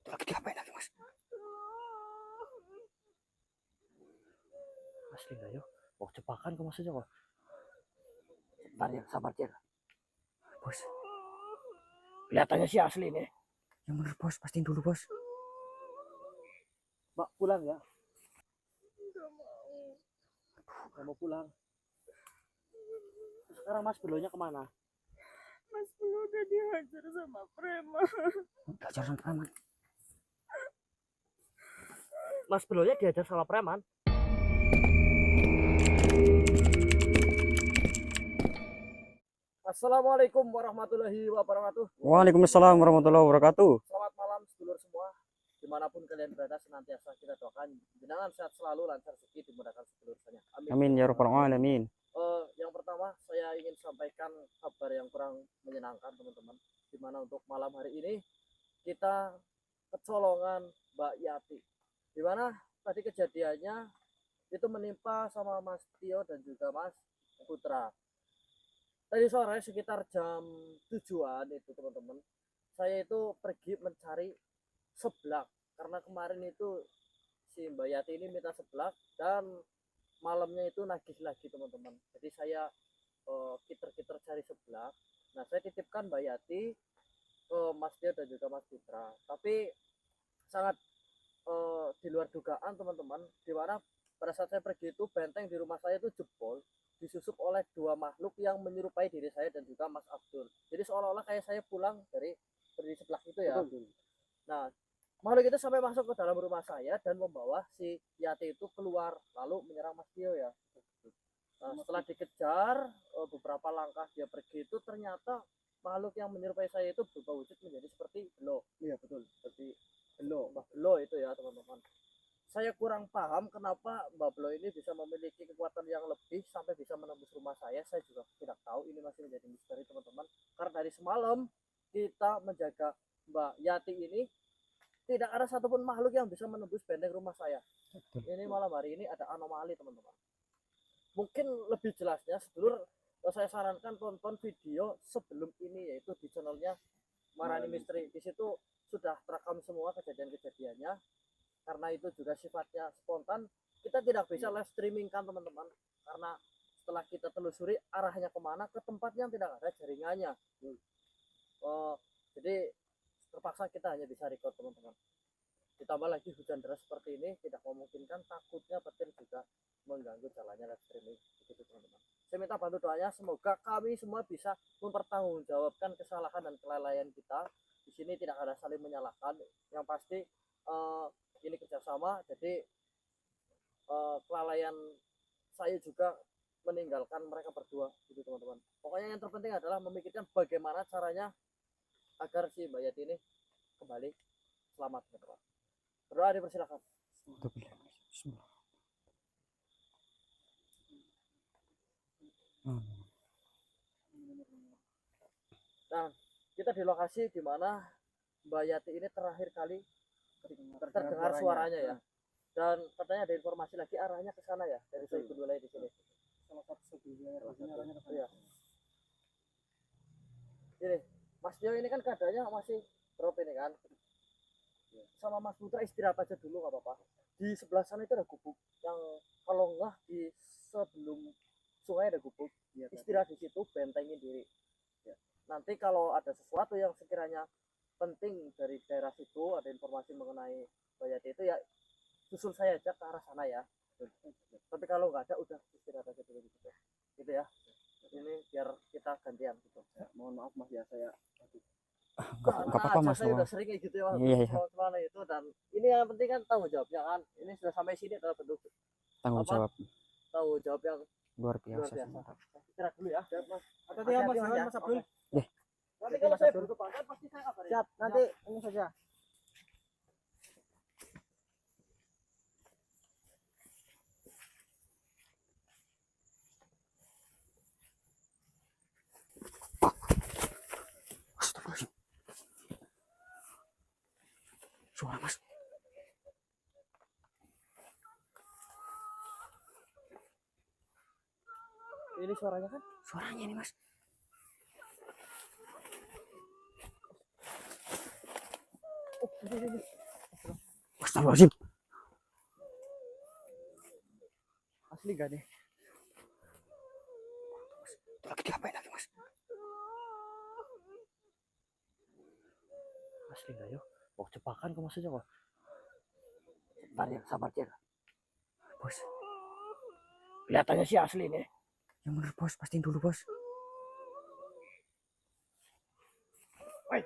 lagi diapain lagi mas? Asli nggak yo? Oh jebakan kok maksudnya kok? Bentar ya, sabar ya. Bos, kelihatannya sih asli nih. Yang bener bos, pastiin dulu bos. Mbak pulang ya? Nggak mau pulang. Sekarang Mas Belonya kemana? Mas Belo udah dihajar sama preman. Dihajar sama preman. Mas Belonya dihajar sama preman? Assalamualaikum warahmatullahi wabarakatuh. Waalaikumsalam warahmatullahi wabarakatuh. Selamat malam sedulur semua. Dimanapun kalian berada, senantiasa kita doakan jenengan sehat selalu, lancar rezeki, dimudahkan seluruhnya. Amin ya rabbal alamin. Yang pertama saya ingin sampaikan kabar yang kurang menyenangkan teman-teman. Dimana untuk malam hari ini kita kecolongan Mbak Yati. Dimana tadi kejadiannya itu menimpa sama Mas Tio dan juga Mas Putra. Tadi sore sekitar jam 7-an itu teman-teman, saya itu pergi mencari seblak karena kemarin itu si Mbak Yati ini minta seblak dan malamnya itu nagih lagi teman-teman. Jadi saya kiter-kiter cari seblak. Nah saya titipkan Mbak Yati ke Mas Tio dan juga Mas Putra, tapi sangat di luar dugaan teman-teman, dimana pada saat saya pergi itu benteng di rumah saya itu jebol, disusup oleh dua makhluk yang menyerupai diri saya dan juga Mas Abdul. Jadi seolah-olah kayak saya pulang dari sebelah itu ya. Nah, makhluk itu sampai masuk ke dalam rumah saya dan membawa si Yati itu keluar lalu menyerang Mas Tio ya. Nah, setelah dikejar beberapa langkah dia pergi itu ternyata makhluk yang menyerupai saya itu berubah wujud menjadi seperti Belo. Iya betul, seperti Belo, Mbah Belo itu ya teman-teman. Saya kurang paham kenapa Mbak Belo ini bisa memiliki kekuatan yang lebih sampai bisa menembus rumah saya. Saya juga tidak tahu, ini masih menjadi misteri teman-teman. Karena dari semalam kita menjaga Mbak Yati ini tidak ada satupun makhluk yang bisa menembus benteng rumah saya. Ini malam hari ini ada anomali teman-teman. Mungkin lebih jelasnya sedulur saya sarankan tonton video sebelum ini, yaitu di channelnya Marani Misteri. Di situ sudah terekam semua kejadian-kejadiannya. Karena itu juga sifatnya spontan, kita tidak bisa live streaming kan teman-teman, karena setelah kita telusuri arahnya kemana, ke tempatnya tidak ada jaringannya. Jadi terpaksa kita hanya bisa record teman-teman. Ditambah lagi hujan deras seperti ini tidak memungkinkan, takutnya petir juga mengganggu jalannya live streaming. Begitu teman-teman. Saya minta bantu doanya, semoga kami semua bisa mempertanggungjawabkan kesalahan dan kelalaian kita. Di sini tidak ada saling menyalahkan, yang pasti ini kerjasama. Jadi kelalaian saya juga meninggalkan mereka berdua gitu teman-teman. Pokoknya yang terpenting adalah memikirkan bagaimana caranya agar si Mbak Yati ini kembali selamat teman-teman. Berdoa dipersilakan. Nah kita di lokasi di mana Mbak Yati ini terakhir kali terdengar suaranya ya, dan katanya ada informasi lagi arahnya ke sana ya, dari Saiful Wilayah di sini. Salah satu arahnya ke sana. Ini Mas Tio ini kan keadaannya masih drop ini kan, sama Mas Putra istirahat aja dulu nggak apa-apa. Di sebelah sana itu ada gubuk yang kalau nggak di sebelum sungai ada gubuk, istirahat di situ, bentengin diri. Nanti kalau ada sesuatu yang sekiranya penting dari daerah situ, ada informasi mengenai Mbak Yati itu ya susul saya aja ke arah sana ya. Tapi kalau nggak ada udah istirahat aja dulu gitu. Gitu ya. Ini biar kita gantian gitu. Ya, mohon maaf Mas ya, saya Enggak apa-apa Mas. Saya udah sering kayak gitu ya Mas. Iya. Itu, dan ini yang penting kan tanggung jawabnya kan. Ini sudah sampai sini adalah bentuk Tanggung jawab yang luar biasa. Istirahat dulu ya. Mas. Hati-hati ya Mas Abdul. Nanti kalau saya berkepanjang pasti saya kabarin. Siap, nanti ini saja. Suara Mas. Ini suaranya kan? Suaranya ini Mas. Astagfirullahaladzim. Asli gak nih? Itu lagi diapain lagi mas? Asli gak yuk? Oh jebakan kok maksudnya kok? Bentar ya, sabar ya. Bos, Kelihatannya sih asli nih. yang bener bos, pastiin dulu bos. Woi.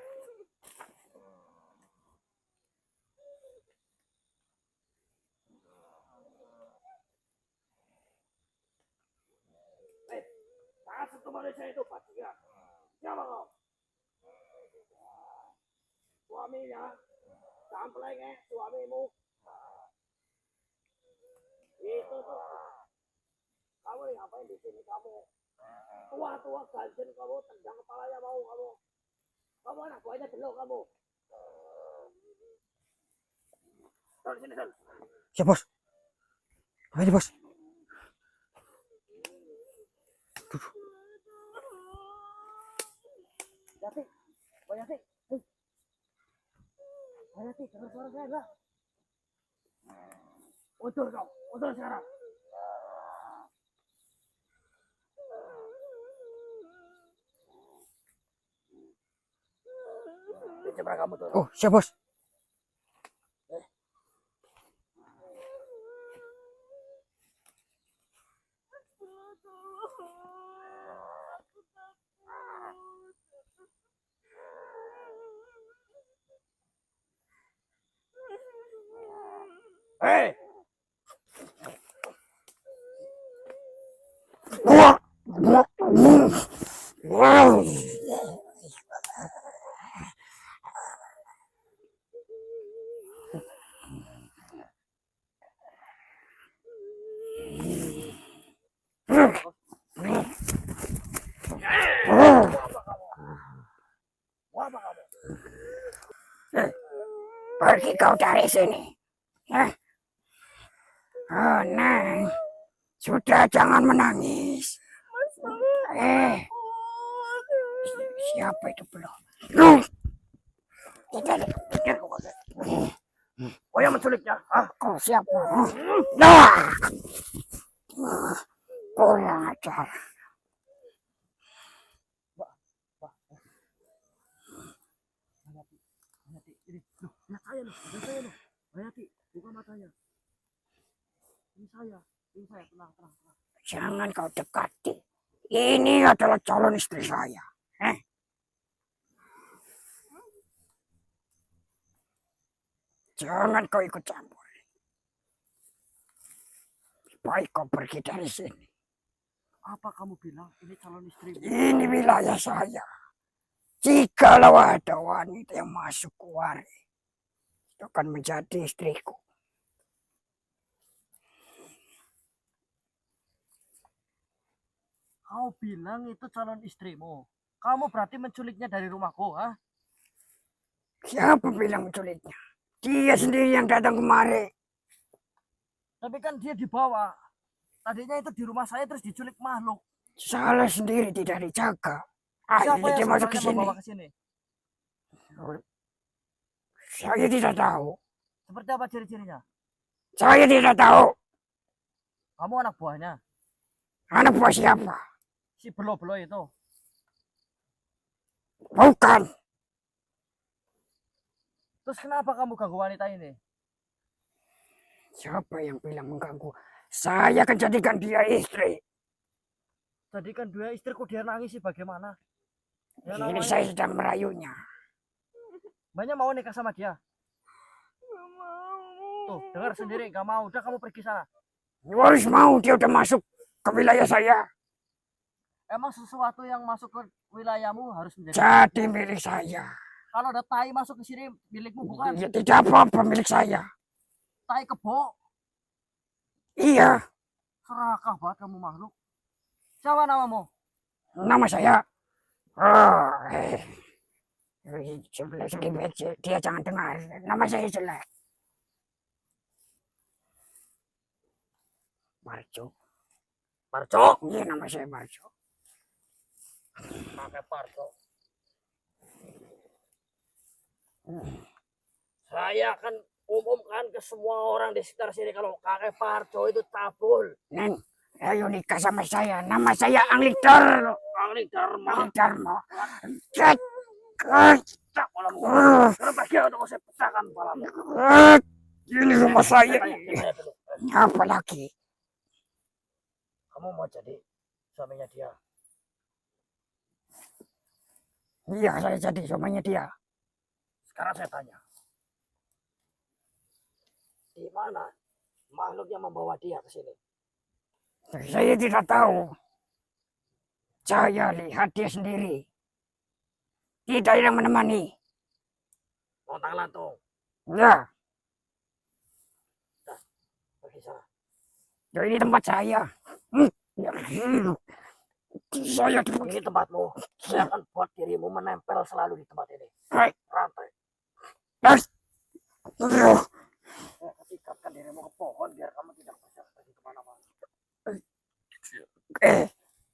Satu manusia itu pastikan. Siapa kau? Suaminya. Samplengnya suamimu. Itu tuh. Kamu ngapain di sini kamu? Tua-tua ganjen kamu, tendang kepalanya mau kamu. Kamu anak buahnya belum kamu. Sol, sini Sol. Siap bos. Ayo bos. Yati, oh Yati, Yati, dengar suara saya enggak? Udur dong, udur sekarang. Coba kamu tuh. Oh siap bos. Hei, Pergi kau dari sini. Ya. Oh, Nang. Sudah jangan menangis. Siapa itu belum? oh yang menculiknya? Ah, Kau siapa? Nah. Kurang ajar. Hayati, ini, loh, lihat saya loh, Hayati, buka matanya. Ini saya, tenang. Jangan kau dekati. Ini adalah calon istri saya. Jangan kau ikut campur. Baik kau pergi dari sini. Apa kamu bilang ini calon istri? Ini wilayah saya. Jikalau ada wanita yang masuk kuari, itu akan menjadi istriku. Kau bilang itu calon istrimu. Kamu berarti menculiknya dari rumahku, ha? Siapa bilang menculiknya? Dia sendiri yang datang kemari. Tapi kan dia dibawa. Tadinya itu di rumah saya terus diculik makhluk. Salah sendiri tidak dijaga. Siapa Akhirnya dia yang masuk ke sebenarnya sini. membawa ke sini? Saya tidak tahu. Seperti apa ciri-cirinya? Saya tidak tahu. Kamu anak buahnya? Anak buah siapa? Si belo-belo itu. Bukan. Terus kenapa kamu ganggu wanita ini? Siapa yang bilang mengganggu? Saya akan jadikan dia istri. Jadikan dua istriku, dia nangis sih bagaimana? Ya, Ini namanya, saya sedang merayunya. banyak mau nikah sama dia. Gak mau. Tuh, dengar sendiri, gak mau. Udah kamu pergi sana. Harus mau, dia udah masuk ke wilayah saya. Emang sesuatu yang masuk ke wilayahmu harus menjadi Jadi milik saya. Kalau ada tai masuk ke sini milikmu bukan? Ya, tidak apa-apa milik saya. Tai kebo. Iya, Serakah banget kamu makhluk. Siapa namamu? nama saya. Oh, Jelek, dia jangan dengar. Nama saya jelek. Marjo. Parco. Iya, nama saya Marjo. Pakai Parco. saya akan umumkan ke semua orang di sekitar sini kalau kakek Parjo itu cabul. Nen, ayo nikah sama saya. Nama saya Anglik Dharma. Angling Dharma. Anglik Dharma. Cek. Cek. Tak malam karena pagi untuk saya pecahkan kepalamu. Ini rumah saya. Saya dulu. Apa lagi? Kamu mau jadi suaminya dia? Iya, saya jadi suaminya dia. Sekarang saya tanya. Di mana makhluk yang membawa dia ke sini? Saya tidak tahu. Saya lihat dia sendiri. Tidak ada yang menemani. Lontang lantung. Ya, Pergi sana. ya ini tempat saya. Saya Ini tempatmu. Saya akan buat dirimu menempel selalu di tempat ini. Hai. Rantai. Hai. Saya akan ikatkan dirimu ke pohon biar kamu tidak bisa pergi kemana-mana.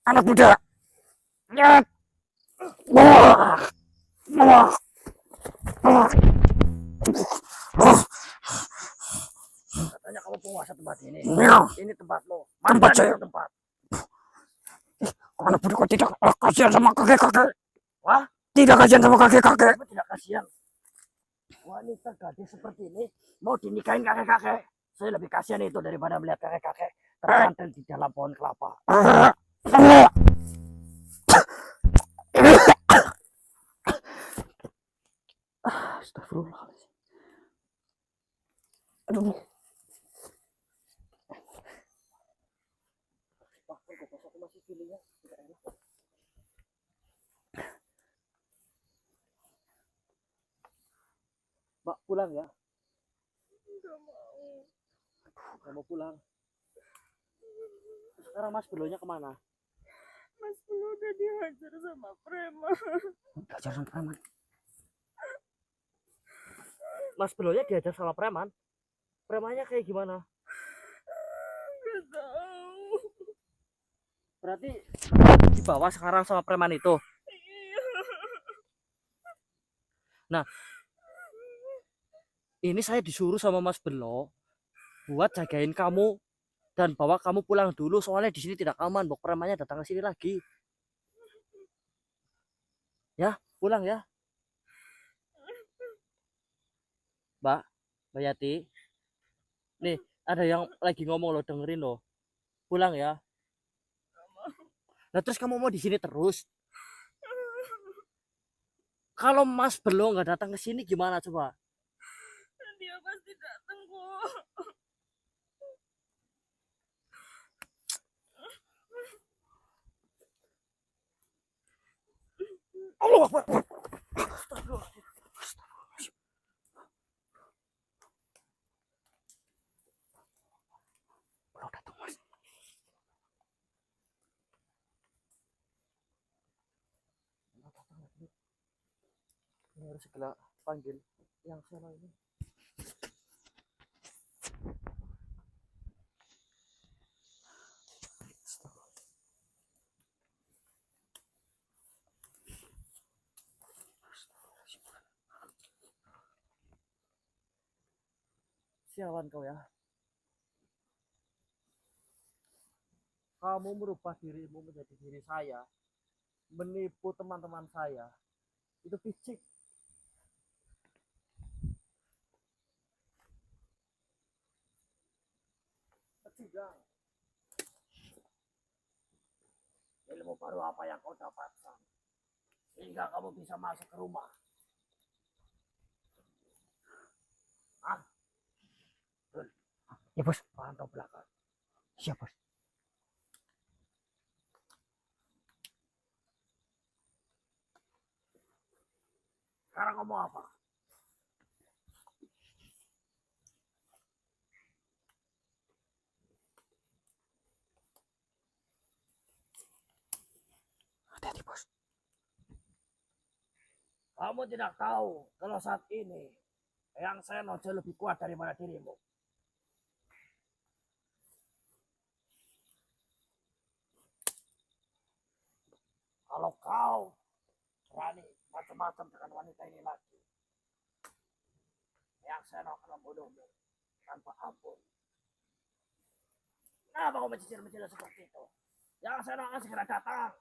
Anak muda. Ya. Wah. Wah. Wah. Katanya kamu penguasa tempat ini. Ya. Ini tempatmu. Tempat Mantan saya. itu tempat. Anak muda kok tidak kasihan sama kakek-kakek? Wah? Tidak kasihan sama kakek-kakek? Kamu tidak kasihan. Wanita gadis seperti ini mau dinikahin kakek-kakek. Saya lebih kasihan itu daripada melihat kakek-kakek terkantel di dalam pohon kelapa. Astagfirullahaladzim. Aduh. Aku masih feelingnya tidak enak. Mbak pulang ya? Nggak mau. Nggak mau pulang. Sekarang Mas beloknya kemana? Mas Belo udah dihajar sama preman. Belajar sama preman. Mas beloknya diajar sama preman? Premannya kayak gimana? Nggak tahu. Berarti dibawa sekarang sama preman itu? Iya. Nah, ini saya disuruh sama Mas Belo buat jagain kamu dan bawa kamu pulang dulu soalnya di sini tidak aman. Bok premannya datang ke sini lagi. Ya, pulang ya. Mbak Yati. Nih, ada yang lagi ngomong loh, dengerin loh. Pulang ya. Nah, terus kamu mau di sini terus? Kalau Mas Belo nggak datang ke sini gimana coba? Dia pasti datang kok. Allah Akbar. Belum datang Mas. Ini harus segera panggil yang sana ini. Sialan kau ya. Kamu merubah dirimu menjadi diri saya. Menipu teman-teman saya. Itu picik. Pecundang. Ilmu baru apa yang kau dapatkan? Sehingga kamu bisa masuk ke rumah. Ah, Ya bos. pantau belakang. Siap bos. Sekarang ngomong apa? Hati-hati bos. Kamu tidak tahu kalau saat ini yang saya jauh lebih kuat daripada dirimu. Kalau kau berani macam-macam dengan wanita ini lagi, yang Seno akan membunuhmu tanpa ampun. Kenapa kau mencicil-mencil seperti itu? Yang Seno akan segera datang.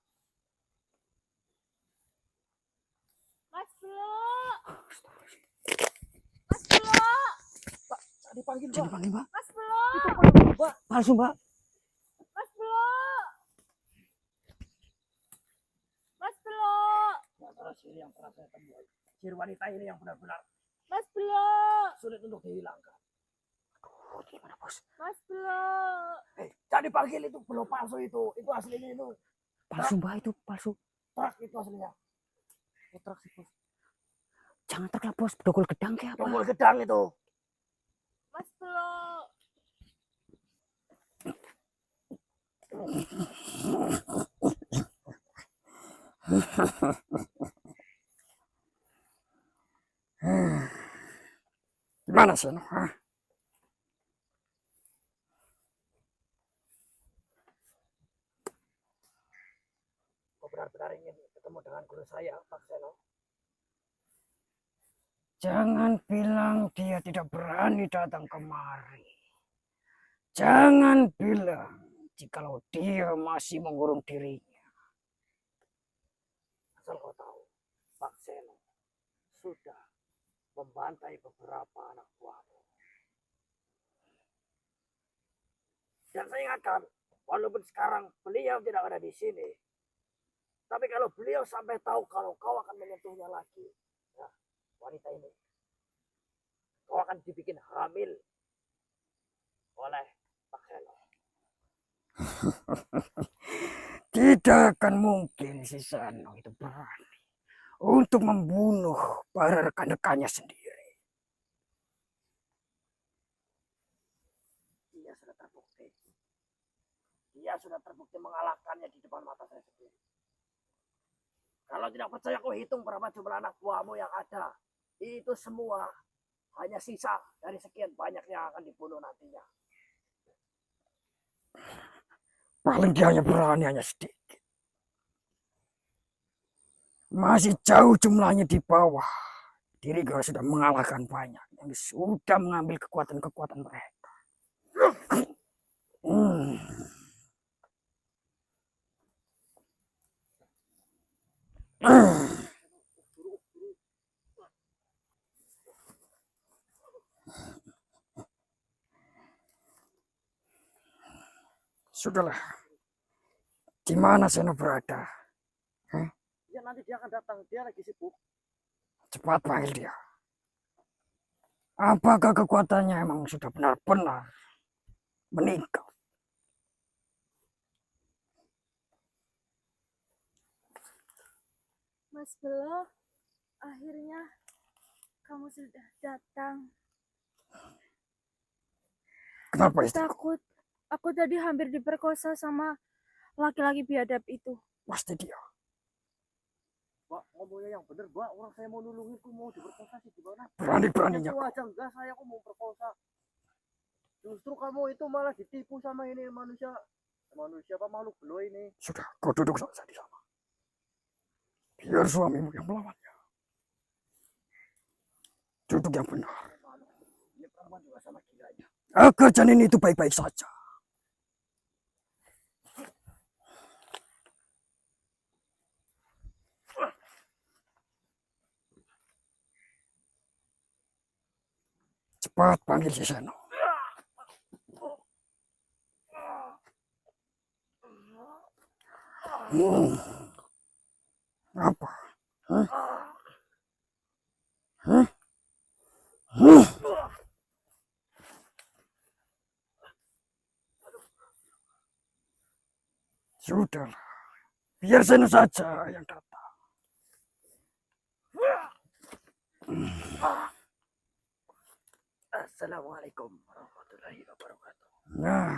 Mas Blo. Mas Blo. Pak, dipanggil Jangan Mbak. panggil, Mbak. Mas Blo. Itu panggil Mbak. Palsu, Mbak. Mas Blo. Mas Blo. Antara sihir yang pernah saya temui. Sihir wanita ini yang benar-benar Mas Blo. sulit untuk dihilangkan. Oh, gimana, Bos? Mas Blo. Jangan dipanggil, itu belum palsu itu. Itu aslinya itu. Palsu, Mbak, itu palsu. Truk itu aslinya. Oh, truk sih, Bos. Jangan terkelap, Bos. Dogol gedang kayak apa? Tombol gedang itu. Mas Blo. Gimana sih, no? Hah? Kau benar-benar ingin ketemu dengan guru saya, Pak Seno? Jangan bilang dia tidak berani datang kemari. Jangan bilang jikalau dia masih mengurung dirinya. Asal kau tahu, Pak Seno sudah membantai beberapa anak buahmu. Dan saya ingatkan, walaupun sekarang beliau tidak ada di sini, tapi kalau beliau sampai tahu kalau kau akan menyentuhnya lagi, ya, wanita ini, kau akan dibikin hamil oleh Pak Seno. Tidak akan mungkin si Sano itu berani untuk membunuh para rekan-rekannya sendiri. Dia sudah terbukti. Dia sudah terbukti mengalahkannya di depan mata saya sendiri. Kalau tidak percaya, kau hitung berapa jumlah anak buahmu yang ada. Itu semua hanya sisa dari sekian banyak yang akan dibunuh nantinya. Paling dia hanya berani hanya sedikit. Masih jauh jumlahnya di bawah. Diri gue sudah mengalahkan banyak. Yang sudah mengambil kekuatan-kekuatan mereka. Sudahlah. Di mana Seno berada? Ya nanti dia akan datang. Dia lagi sibuk. Cepat panggil dia. Apakah kekuatannya emang sudah benar-benar meningkat? Mas Blo. Akhirnya kamu sudah datang. Kenapa Aku istri? takut. Aku tadi hampir diperkosa sama laki-laki biadab itu. Pasti dia. Mbak, ngomongnya yang benar, Mbak. Orang saya mau nolongin, kok mau diperkosa sih gimana? Berani-beraninya. Itu aja enggak, saya kok mau perkosa. Justru kamu itu malah ditipu sama ini manusia. Manusia apa makhluk belo ini? Sudah, kau duduk saja di sana. Biar suamimu yang melawannya. Duduk yang benar. Ini perempuan juga sama gilanya. Agar janin itu baik-baik saja. Cepat panggil si Seno. Apa? Hah? Hah? Hah? Sudahlah. Biar Seno saja yang datang. Assalamualaikum warahmatullahi wabarakatuh. Nah,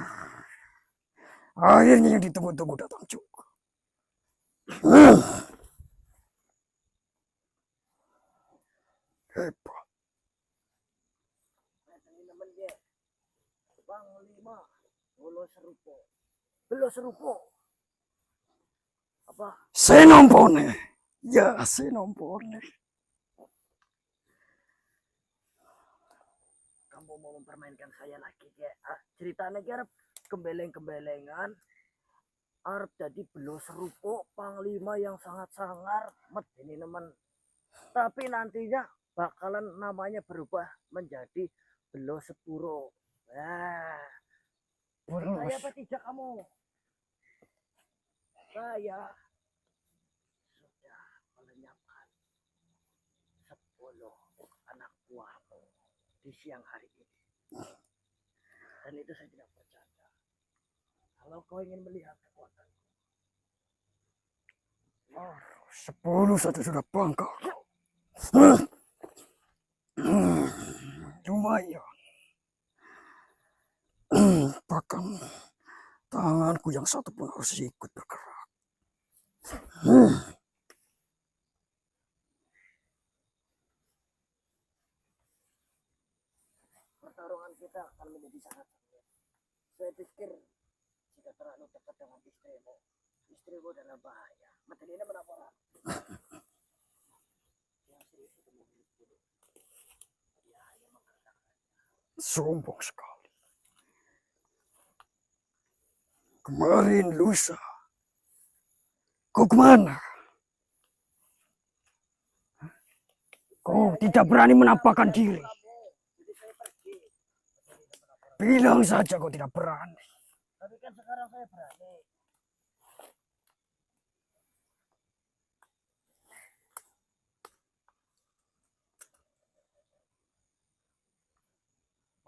akhirnya yang ditunggu-tunggu datang juga. Hebat. Teman-teman, Bang 5 Bolo Serupo. Belo Serupo. Apa? Senompone. Ya, Senompone. kamu mau mempermainkan saya lagi ya? Ceritanya ki arep kembeleng-kembelengan, arep jadi belo serupuk panglima yang sangat sangar medeni nemen. Tapi nantinya bakalan namanya berubah menjadi belo sepuro. Nah, percaya apa tidak kamu? Saya sudah melenyapkan 10 anak buahmu di siang hari ini. Dan itu saya tidak bercanda. Kalau kau ingin melihat kekuatan, 10 saja sudah bangga. Lumayan. Bahkan tanganku yang satu pun harus ikut bergerak. pertarungan kita akan menjadi sangat sulit. Saya pikir jika terlalu dekat dengan istrimu dalam bahaya. Materi ini melaporan. Yang serius itu memiliki dia hanya mengatakan Sombong sekali. Kemarin lusa. Kau kemana? Kau tidak berani menampakkan diri. jadi saya pergi. Bilang saja kau tidak berani. Tapi kan sekarang saya berani.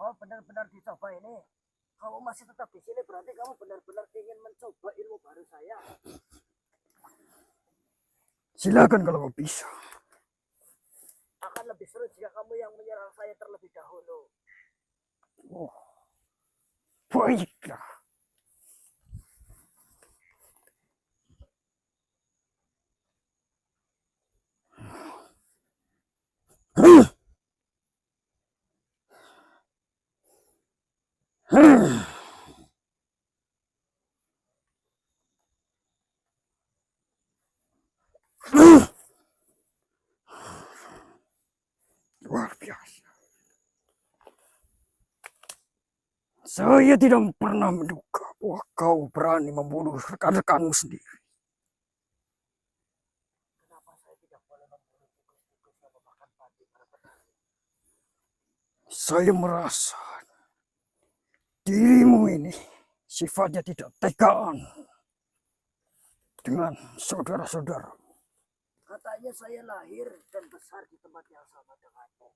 Oh benar-benar dicoba ini. Kamu masih tetap di sini berarti kamu benar-benar ingin mencoba ilmu baru saya. Silakan kalau kau bisa. Akan lebih seru jika kamu yang menyerang saya terlebih dahulu. Oh, baiklah. Luar biasa. Saya tidak pernah menduga bahwa kau berani membunuh rekan-rekanmu sendiri. Kenapa saya tidak boleh membunuh tikus-tikus yang memakan padi para petani? Saya merasa dirimu ini sifatnya tidak tegaan dengan saudara-saudara. Katanya saya lahir dan besar di tempat yang sama denganmu.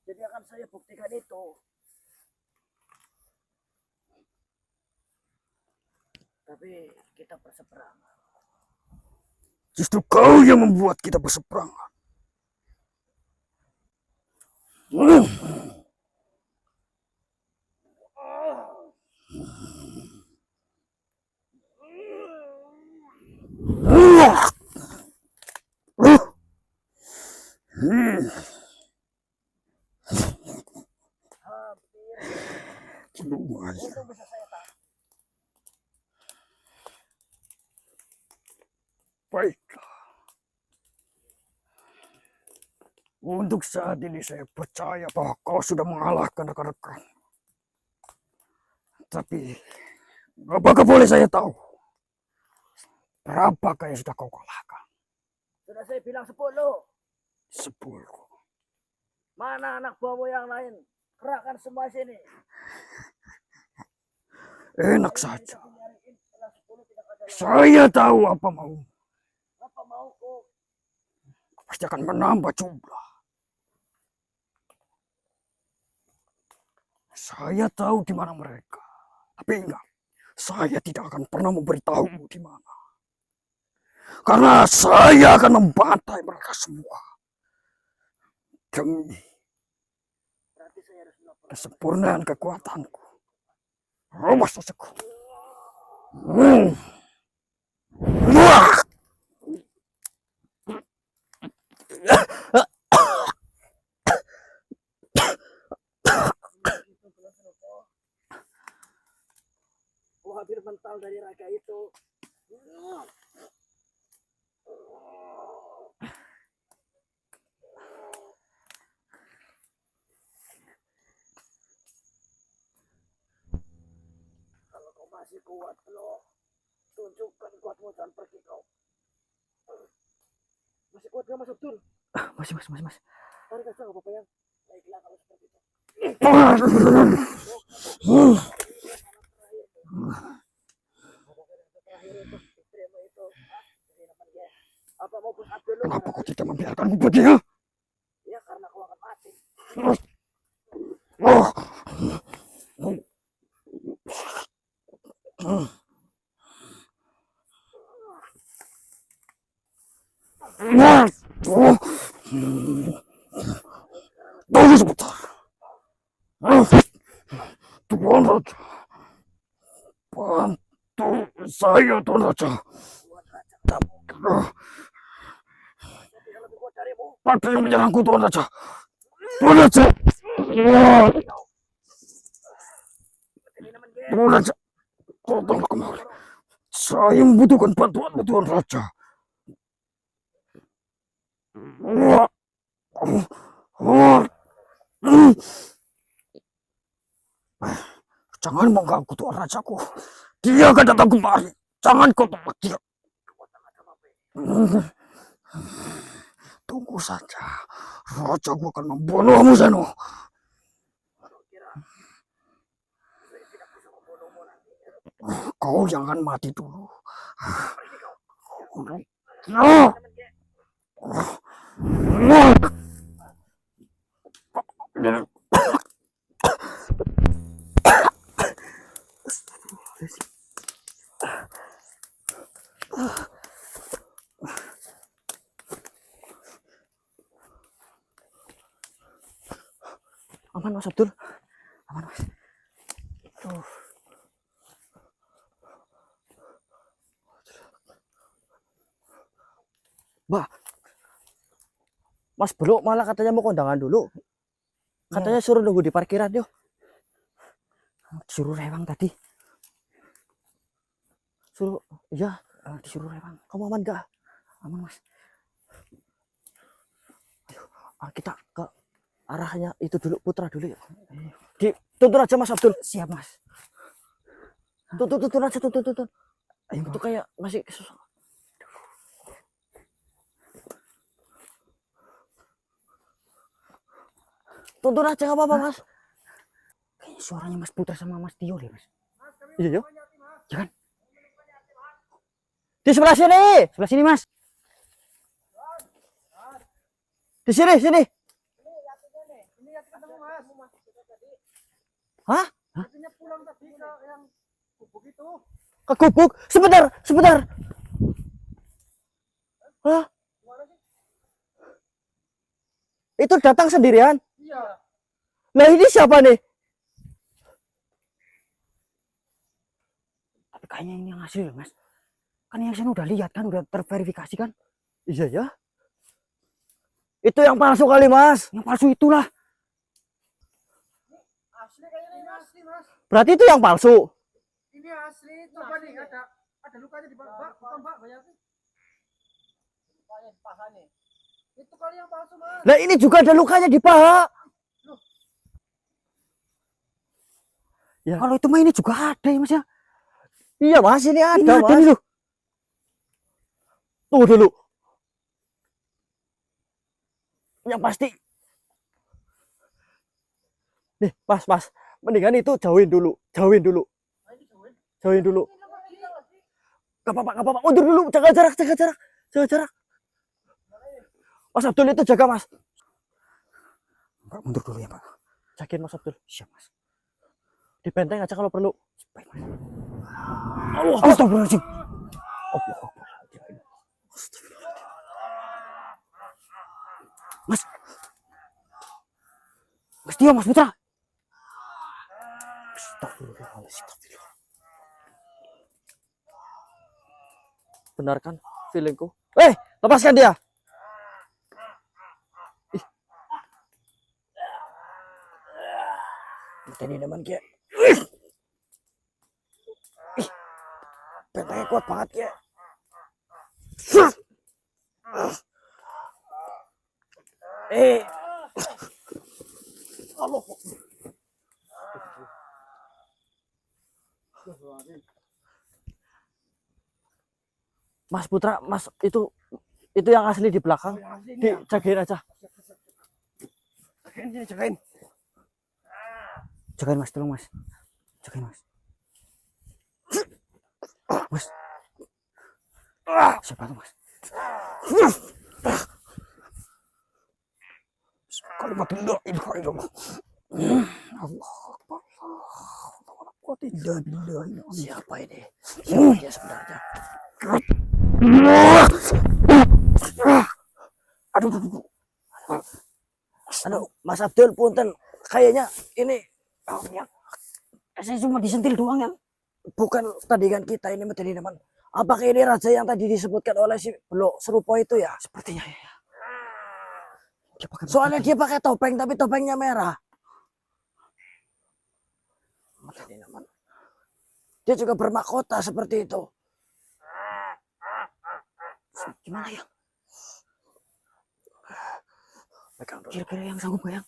Jadi akan saya buktikan itu. Tapi kita berseberangan. Justru kau yang membuat kita berseberangan. Hampir Lumayan. untung bisa saya tahan. Baiklah. Untuk saat ini saya percaya bahwa kau sudah mengalahkan rekan-rekan. Tapi apakah boleh saya tahu berapakah yang sudah kau kalahkan? Sudah saya bilang 10. 10. Mana anak buahmu yang lain? Kerahkan semua sini. Enak Saya saja. tidak nyariin setelah 10 tidak ada lagi. Saya tahu apa mau. Apa mauku? Pasti akan menambah jumlah. Saya tahu di mana mereka. Tapi ingat, saya tidak akan pernah memberitahumu di mana. Karena saya akan membantai mereka semua. Demi Berarti saya harus melaporkan. kesempurnaan kekuatanku. Awas sasaku. Wah! Hampir mental dari raga itu. masih kuat lo. Tunjukkan kuatmu dan pergi kau. Masih kuat gak Mas Abdul? Masih mas. Tarik aja gak apa-apa ya. Baiklah kalau seperti itu. Apa mau push up dulu? Kenapa kau tidak membiarkanku pergi ya? Ya karena kau akan mati. Oh. Tunggu sebentar. Tuan Raja, bantu saya Tuan Raja. Tapi menyerangku Tuan Raja. Tuan Raja. Tuan Raja, tolong kemari. Saya membutuhkan bantuanmu Tuan Raja. Jangan mengganggu Tuan Rajaku. Dia akan datang kemari. Jangan kau tolak dia. Tunggu saja. Rajaku akan membunuhmu, Zeno. Kau jangan mati dulu. Aman Mas Abdul. Aman Mas. Bah, Mas Bro malah katanya mau kondangan dulu. Katanya suruh nunggu di parkiran yuk. Disuruh Rewang tadi. Suruh, iya, disuruh Rewang. Kamu aman gak? Aman Mas. Ayo, kita ke arahnya itu dulu, Putra dulu ya. Tuntun aja Mas Abdul. Siap Mas. Tuntun aja, tuntun. Ayo, itu kayak masih susah. Tuntun aja nggak apa-apa Mas. Kayaknya suaranya Mas Putra sama Mas Tio deh Mas. Iya, jangan. Di sebelah sini Mas. Di sini. Hah? Pulang tadi ke yang gubuk itu. Ke gubuk? Sebentar. Hah? Itu datang sendirian? Iya. Nah ini siapa nih? Tapi kayaknya ini yang asli Mas. Kan yang saya udah lihat kan, udah terverifikasi kan? Iya ya. Itu yang palsu kali Mas. Yang palsu itulah. Asli kayaknya ini asli Mas. Berarti itu yang palsu. Ini asli. Coba nih ada lukanya di Mbak. Bukan Mbak, bayangin. Lukanya di paha nih. Itu kali yang palsu Mas. Nah ini juga ada lukanya di paha. Ya. Kalau itu mah ini juga ada ya Mas ya. Iya Mas, ini ada Mas. Ini loh. Tunggu dulu. Yang pasti. Nih, Mas. Mendingan itu jauhin dulu. Jauhin dulu. Gak apa-apa. Mundur dulu. Jaga jarak. Mas Abdul itu jaga Mas. Mbak, mundur dulu ya Pak. Jagain Mas Abdul. Siap Mas. Dibenteng aja kalau perlu. Baik Mas. Allah, astagfirullahaladzim. Mas. Mas Tio, Mas Putra. Astagfirullahaladzim. Benar kan feelingku? Lepaskan dia. Ini teman kia. Bentengnya kuat banget kia. Allah. Mas Putra, Mas itu yang asli di belakang. Dijagain aja. Jagain. Jagain Mas, tolong Mas. Jagain Mas. Mas. Siapa tuh Mas? Kalimat la ilaha illallah. Allah Akbar. Siapa ini? Siapa dia sebenarnya? Aduh. Aduh, Mas Abdul punten, kayaknya ini Saya cuma disentil doang ya. bukan tandingan kita ini teman. Apakah ini raja yang tadi disebutkan oleh si Blok Serupo itu ya? Sepertinya ya. Soalnya dia pakai topeng tapi topengnya merah. Dia juga bermahkota seperti itu. Gimana ya? Pegang dulu. Kira-kira yang sanggup gak yang?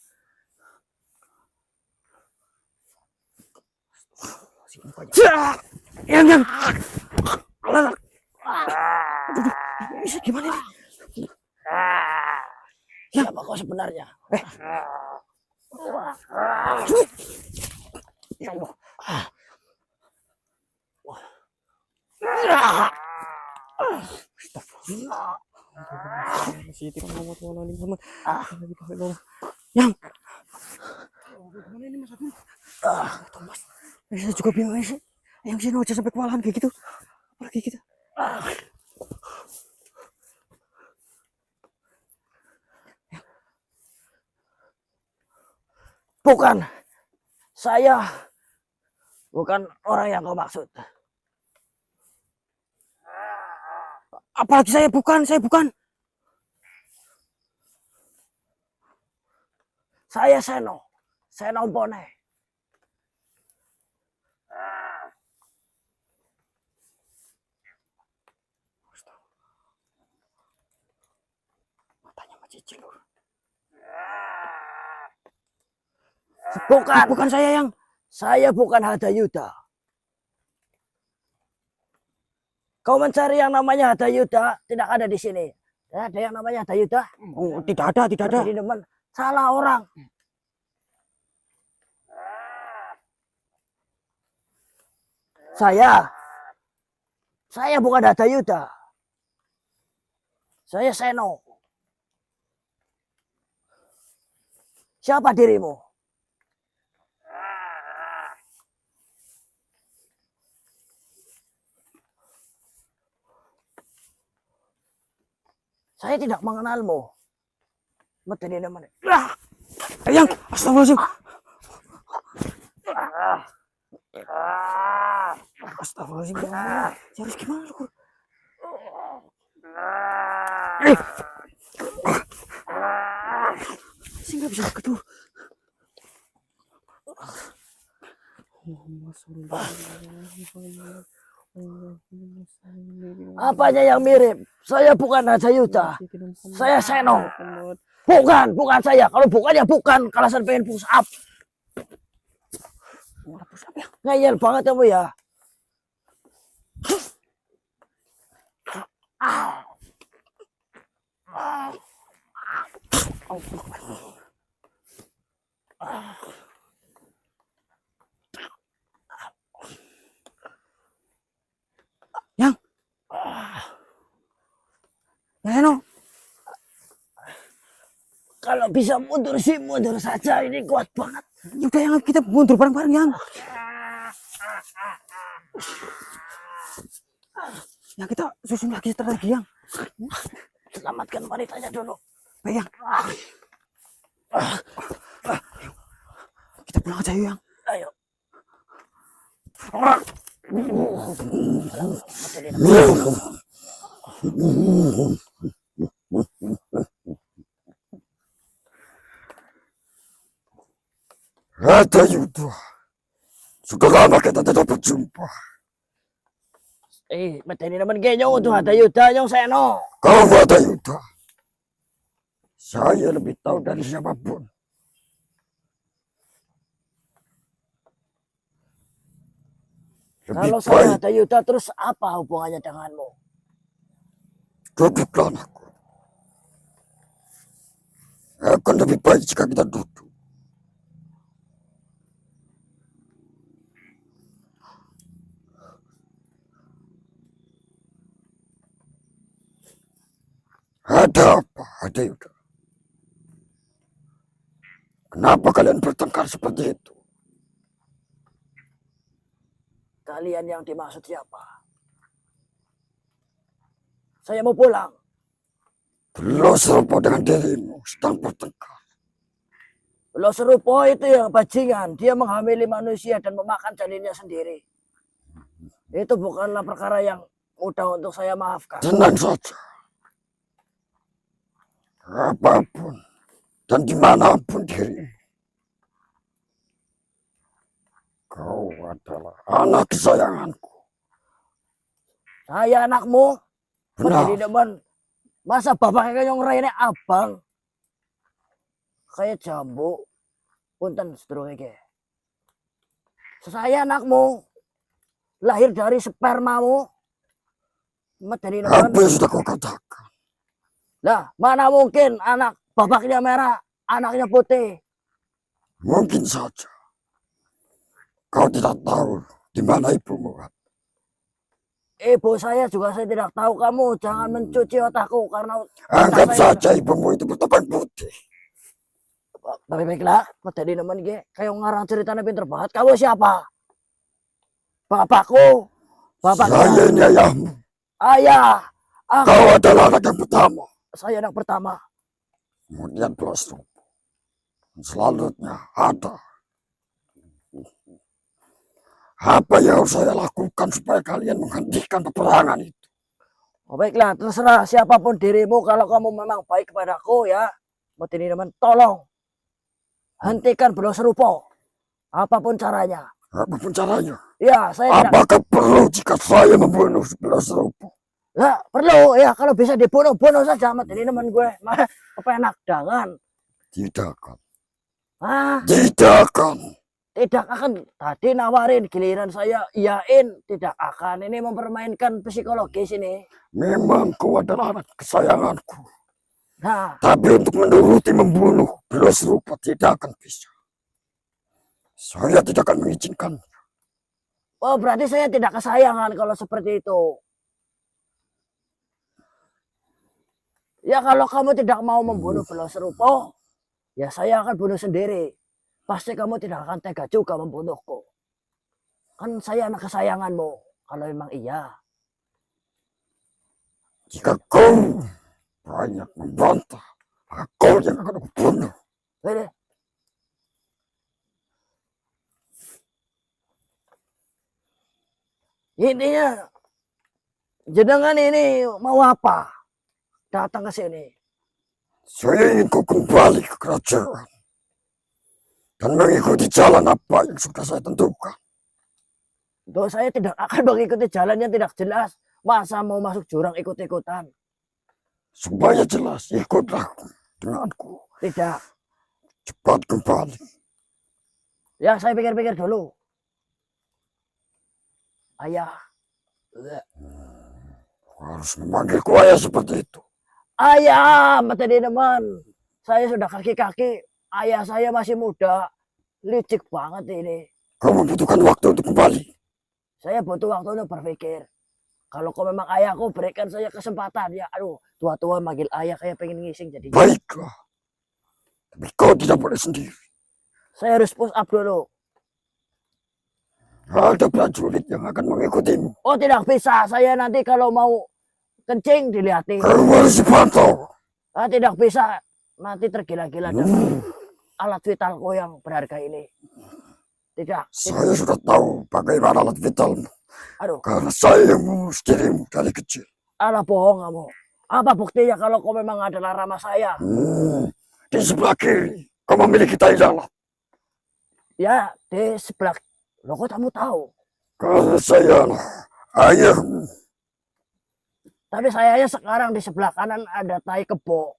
Yang. Bisa gimana nih? Siapa kau sebenarnya? Ya Allah. Yang. Gimana ini Mas Abdul? Thomas. Saya juga bingung sih. Yang sini aja sampai kewalahan kayak gitu. Apalagi kita. Bukan. Saya bukan orang yang kau maksud. Apalagi saya bukan. Saya Seno. Seno Bone. Matanya masih cilur. Bukan saya yang. Saya bukan Hadayuda. Kau mencari yang namanya Hadayuda, tidak ada di sini. Tidak ada yang namanya Hadayuda. Oh, tidak ada. Jadi teman, salah orang. Saya bukan Hadayuda. Saya Seno. Siapa dirimu? Saya tidak mengenalmu. Meteni namanya. Yang, astagfirullahaladzim. Astagfirullahaladzim. Ya harus gimana lu? Saya nggak bisa kedua. Apanya yang mirip? Saya bukan Hadayuda. Saya Seno. Bukan saya. Kalau bukan ya bukan. Kalasan pengen push up. Ngeyel banget kamu ya. Yang. Seno. Kalau bisa mundur sih mundur saja. Ini kuat banget. Udah yang kita mundur bareng-bareng yang. Ya kita susun lagi strategi yang. Selamatkan wanitanya dulu. Baik yang. Kita pulang aja yuk yang. Ayo. Hadayuda. Sudah lama kita tidak berjumpa. Meteni naman genyo untuk Hadayuda yung Seno. Kau Hadayuda. Saya lebih tahu dari siapapun. Lebih Kalau saya baik Hadayuda terus apa hubungannya denganmu? Duduklah anakku. Akan lebih baik jika kita duduk. Ada apa? Ada Yuda. Kenapa kalian bertengkar seperti itu? Kalian yang dimaksud siapa? Saya mau pulang. Belum serupa dengan dirimu sedang bertengkar. Lo serupo itu yang bajingan. Dia menghamili manusia dan memakan janinnya sendiri. Itu bukanlah perkara yang mudah untuk saya maafkan. Tenang saja. Apapun dan dimanapun dirimu, kau adalah anak kesayanganku. Saya anakmu. Benar. Jadi demen. Masa bapaknya yang ngerayain abang? Kayak jambu. Punten sedurunge iki. Saya anakmu. Lahir dari spermamu. Medeni Apa nemen. yang sudah kau katakan? Lah, mana mungkin anak bapaknya merah, anaknya putih. Mungkin saja. Kau tidak tahu di mana ibumu. Ibu saya juga saya tidak tahu. Kamu jangan mencuci otakku karena Anggap otak saya- saja ibumu itu bertopeng putih. Tapi baiklah, medeni nemen iki. Kayak ngarang ceritanya pinter banget. Kamu siapa? Bapakku. Bapak Saya ini ayahmu. ayah. Aku Kau adalah anak yang pertama. saya anak pertama. Kemudian plus selanjutnya ada. Apa yang harus saya lakukan supaya kalian menghentikan peperangan itu? Oh, baiklah, terserah siapapun dirimu. Kalau kamu memang baik kepadaku ya, medeni nemen tolong hentikan Belos Serupo. Apapun caranya. Apapun caranya. Ya, saya tidak Apakah perlu jika saya membunuh sebelah serupa? ya, perlu ya kalau bisa dibunuh bunuh saja medeni nemen gue. Mah kepenak jangan. Tidak akan. Ah, Tidak akan. tidak akan. Tadi nawarin giliran saya iyain, tidak akan. Ini mempermainkan psikologis ini. Memang kau adalah anak kesayanganku. Nah, Tapi untuk menuruti membunuh belah serupa tidak akan bisa. Saya tidak akan mengizinkan. oh berarti saya tidak kesayangan kalau seperti itu. Ya kalau kamu tidak mau membunuh Belos Serupo, ya saya akan bunuh sendiri. Pasti kamu tidak akan tega juga membunuhku. Kan saya anak kesayanganmu. Kalau memang iya. Jika kau banyak membantah, maka kau yang akan aku bunuh. Ini. Intinya, jenengan ini mau apa? Datang ke sini. Saya ingin kau kembali ke kerajaan dan mengikuti jalan apa yang sudah saya tentukan. Tuh, saya tidak akan mengikuti jalannya tidak jelas. Masa mau masuk jurang ikut-ikutan? Supaya jelas, ikutlah denganku. Tidak. Cepat kembali. Ya, saya pikir-pikir dulu. Ayah. Harus memanggilku ayah seperti itu. Ayah, medeni nemen. Saya sudah kaki-kaki. Ayah saya masih muda. Licik banget ini. Kau membutuhkan waktu untuk kembali. Saya butuh waktu untuk berpikir. Kalau kau memang ayahku, berikan saya kesempatan. Ya, aduh, tua-tua manggil ayah kayak pengen ngising jadi. Baiklah. Tapi kau tidak boleh sendiri. Saya harus push up dulu. Ada prajurit yang akan mengikutimu. Oh, tidak bisa. Saya nanti kalau mau kencing dilihatin. Kau harus dipantau. Ah, tidak bisa. Nanti tergila-gila dengan alat vitalku yang berharga ini. Tidak. Saya sudah tahu bagaimana alat vitalmu. Aduh, Karena saya yang mengurus dirimu dari kecil. alah bohong kamu. Apa buktinya kalau kau memang adalah rama saya? Di sebelah kiri, kau memiliki tai lalat. Ya, di sebelah. Loh, kok kamu tahu? Karena saya lah ayahmu. Tapi sayanya sekarang di sebelah kanan ada tai kebo.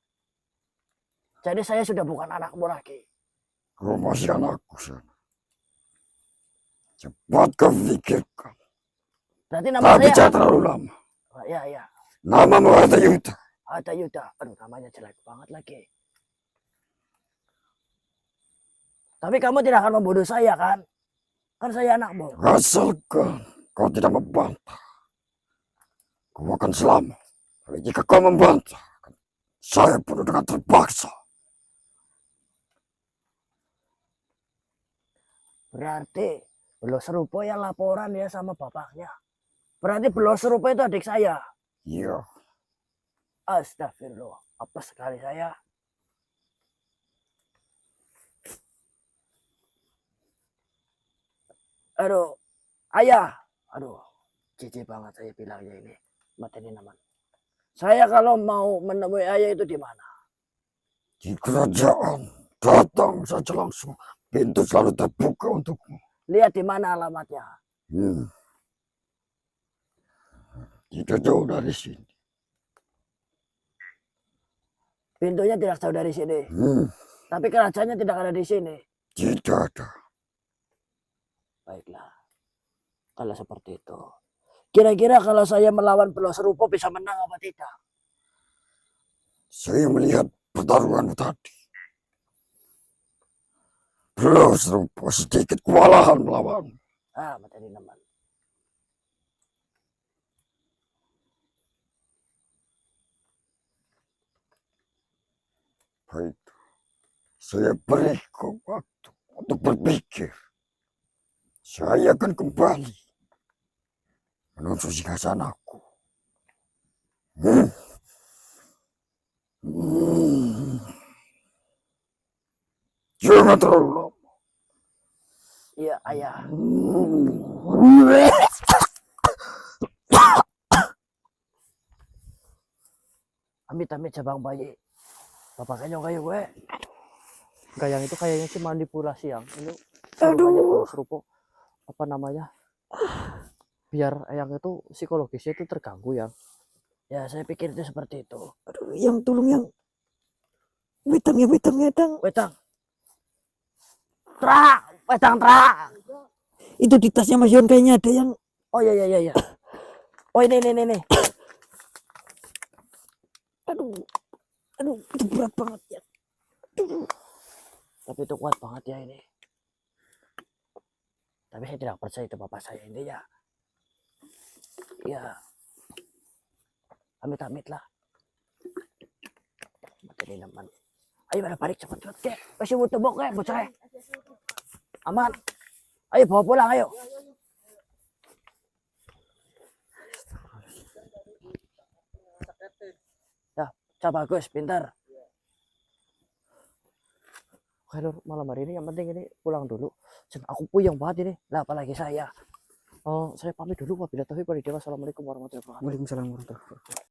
Jadi saya sudah bukan anakmu lagi. Kau masih anakku, sana. Cepat kau pikirkan. Berarti nama Tapi saya. jangan terlalu lama. Ya, ya. Namamu Hatta Yuda. Hatta Yuda. Aduh, namanya jelek banget lagi. Tapi kamu tidak akan membunuh saya kan? Kan saya anakmu. Asalkan kau tidak membantah, kau akan selamat. Tapi jika kau membantah, saya bunuh dengan terpaksa. Berarti Belos Rupo yang laporan ya sama bapaknya. Berarti Belos Rupo itu adik saya. Iya, Astagfirullah. Apa sekali saya. Aduh, ayah. Aduh, jijik banget saya bilangnya ini. Materi naman. Saya kalau mau menemui ayah itu di mana? di kerajaan. Datang saja langsung. Pintu selalu terbuka untukmu. Lihat di mana alamatnya. Tidak jauh dari sini. Pintunya tidak jauh dari sini. Tapi kerajaannya tidak ada di sini. Tidak ada. Baiklah. Kalau seperti itu. Kira-kira kalau saya melawan Belos Rupo bisa menang apa tidak? Saya melihat pertarunganmu tadi. Belum serupa sedikit kewalahan melawan. Materi naman. Baik. Saya beri kau waktu untuk berpikir. Saya akan kembali menuju singgasanaku. Jangan terlalu lama. Iya, ayah. Amit-amit cabang bayi. Bapak kenyong kayu gue. Gayang itu kayaknya sih manipulasi yang ini suruhannya Belos Rupo apa namanya biar Eyang itu psikologisnya itu terganggu ya. Ya, saya pikir itu seperti itu. Aduh, yang tolong yang wetang. Wetang. Trak, wetang trak. Itu di tasnya Mas Yon kayaknya ada yang Oh iya. Oh ini. aduh itu berat banget ya. Tapi itu kuat banget ya ini. Tapi saya tidak percaya itu bapak saya ini ya. Ya. Amit-amit lah. Materi naman. Ayo pada balik cepat ke. Masih butuh bok ke bocah. Aman. Ayo bawa pulang ayo. Ya, coba bagus, pintar. Oke Lur, malam hari ini yang penting ini pulang dulu. Aku puyeng banget ini. Lah apalagi saya. Saya pamit dulu. Wabillahi taufiq walhidayah. Wassalamualaikum warahmatullahi wabarakatuh. Waalaikumsalam warahmatullahi wabarakatuh.